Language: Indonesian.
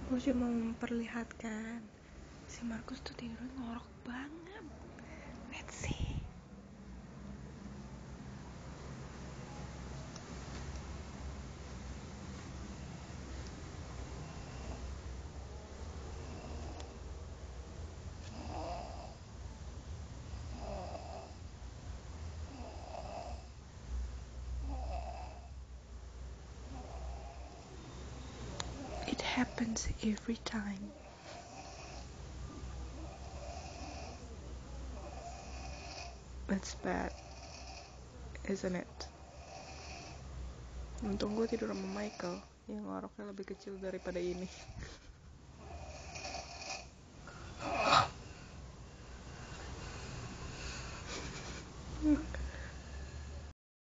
Gue cuma memperlihatkan si Marcus tuh tidurnya ngorok banget. Let's see. It happens every time. It's bad, isn't it? Untung gue tidur sama Michael yang ngoroknya lebih kecil daripada ini.